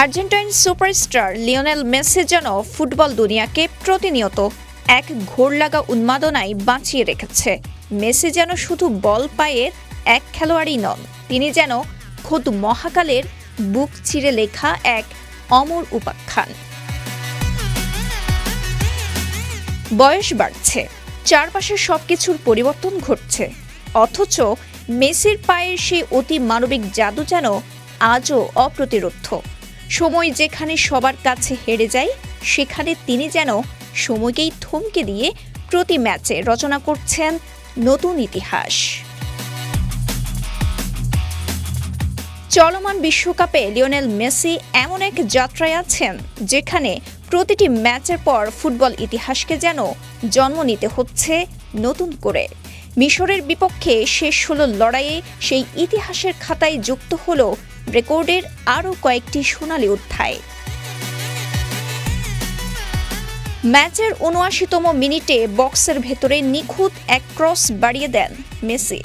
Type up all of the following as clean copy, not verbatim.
Argentine superstar Lionel Messi যেন football দুনিয়াকে প্রতিনিয়ত এক ঘোরলাগা উন্মাদনায় বাঁচিয়ে রেখেছে। মেসি যেন শুধু বল পায়ের এক খেলোয়াড়ই নন, তিনি যেন খোদ মহাকালের বুক চিরে লেখা এক অমর উপাখ্যান। বয়স বাড়ছে, চারপাশে সবকিছুর পরিবর্তন ঘটছে, অথচ মেসির পায়ের সেই অতি মানবিক জাদু যেন আজও অপ্রতিরোধ্য। সময় যেখানে সবার কাছে হেরে যায়, সেখানে তিনি যেন সময়কেই থমকে দিয়ে প্রতি ম্যাচে রচনা করছেন নতুন ইতিহাস। চলমান বিশ্বকাপে লিওনেল মেসি এমন এক যাত্রায় আছেন, যেখানে প্রতিটি ম্যাচের পর ফুটবল ইতিহাসকে যেন জন্ম নিতে হচ্ছে নতুন করে। মিশরের বিপক্ষে শেষ হলো লড়াইয়ে সেই ইতিহাসের খাতায় যুক্ত হলো রেকর্ডের আরও কয়েকটি সোনালি অধ্যায়। ম্যাচের ৭৯তম মিনিটে বক্সের ভেতরে নিখুঁত এক ক্রস বাড়িয়ে দেন মেসি।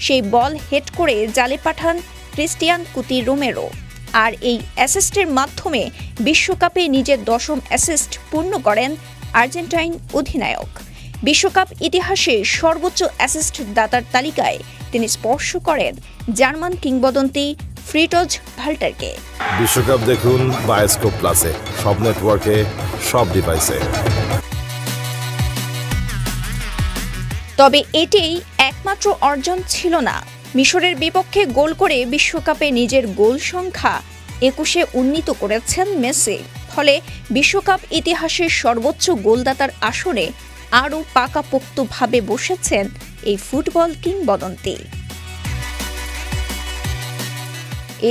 সেই বল হেড করে জালে পাঠান ক্রিস্টিয়ান কুতি রোমেরো, আর এই অ্যাসিস্টের মাধ্যমে বিশ্বকাপে নিজের ১০ম অ্যাসিস্ট পূর্ণ করেন আর্জেন্টাইন অধিনায়ক। বিশ্বকাপ ইতিহাসে সর্বোচ্চ অ্যাসিস্ট দাতার তালিকায় তিনি স্পর্শ করেন জার্মান কিংবদন্তি ফ্রিটজ ভাল্টারকে। বিশ্বকাপ দেখুন বায়োস্কোপ প্লাসে, সব নেটওয়ার্কে, সব ডিভাইসে। তবে এটাই একমাত্র অর্জন ছিল না। মিশরের বিপক্ষে গোল করে বিশ্বকাপে নিজের গোল সংখ্যা ২১-এ উন্নীত করেছেন মেসি। ফলে বিশ্বকাপ ইতিহাসের সর্বোচ্চ গোলদাতার আসরে আরও পাকাপোক্তভাবে বসেছেন এই ফুটবল কিংবদন্তি।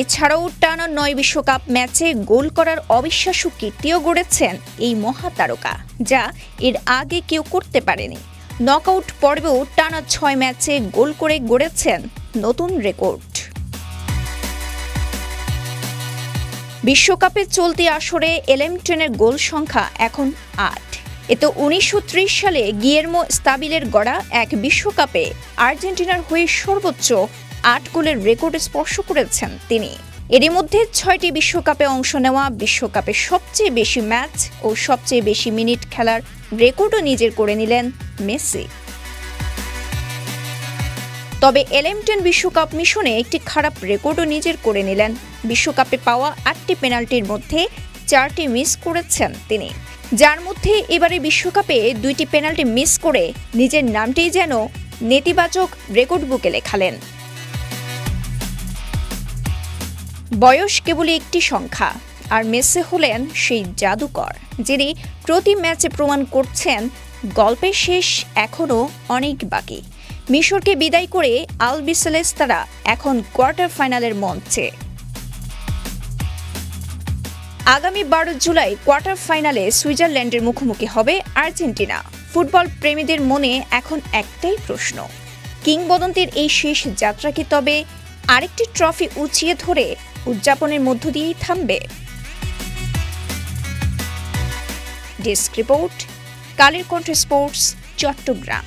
এছাড়াও টানা ৯ বিশ্বকাপ ম্যাচে গোল করার অবিশ্বাস্য কীর্তিও গড়েছেন এই মহাতারকা, যা এর আগে কেউ করতে পারেনি। নকআউট পর্বেও টানা ৬ ম্যাচে গোল করে গড়েছেন নতুন রেকর্ড। বিশ্বকাপে চলতি আসরে এলেমটেনের গোল সংখ্যা এখন ৮। এতে ১৯৩০ সালে গিয়ের্মো স্তাবিলের গড়া এক বিশ্বকাপে আর্জেন্টিনার হয়ে সর্বোচ্চ ৮ গোলের রেকর্ড স্পর্শ করেছেন তিনি। এরই মধ্যে ৬টি বিশ্বকাপে অংশ নেওয়া, বিশ্বকাপে সবচেয়ে বেশি ম্যাচ ও সবচেয়ে বেশি মিনিট খেলার রেকর্ডও নিজের করে নিলেন মেসি। তবে এলেমটেন বিশ্বকাপ মিশনে একটি খারাপ রেকর্ডও নিজের করে নিলেন। বিশ্বকাপে পাওয়া ৮টি পেনাল্টির মধ্যে 4টি মিস করেছেন তিনি, যার মধ্যে এবারে বিশ্বকাপে 2টি পেনাল্টি মিস করে নিজের নামটিই যেন নেতিবাচক রেকর্ড বুকে লেখালেন। বয়স কেবলই একটি সংখ্যা, আর মেসি হলেন সেই জাদুকর, যিনি প্রতি ম্যাচে প্রমাণ করছেন গল্পের শেষ এখনও অনেক বাকি। মিশরকে বিদায় করে আলবিসেলেস্তারা এখন কোয়ার্টার ফাইনালের মঞ্চে। আগামী ১২ জুলাই কোয়ার্টার ফাইনালে সুইজারল্যান্ডের মুখোমুখি হবে আর্জেন্টিনা। ফুটবল প্রেমীদের মনে এখন একটাই প্রশ্ন, কিংবদন্তির এই শেষ যাত্রা কি তবে আরেকটি ট্রফি উঁচিয়ে ধরে উদযাপনের মধ্য দিয়েই থামবে? Desk report, Kaler Kantho sports, Chittagong.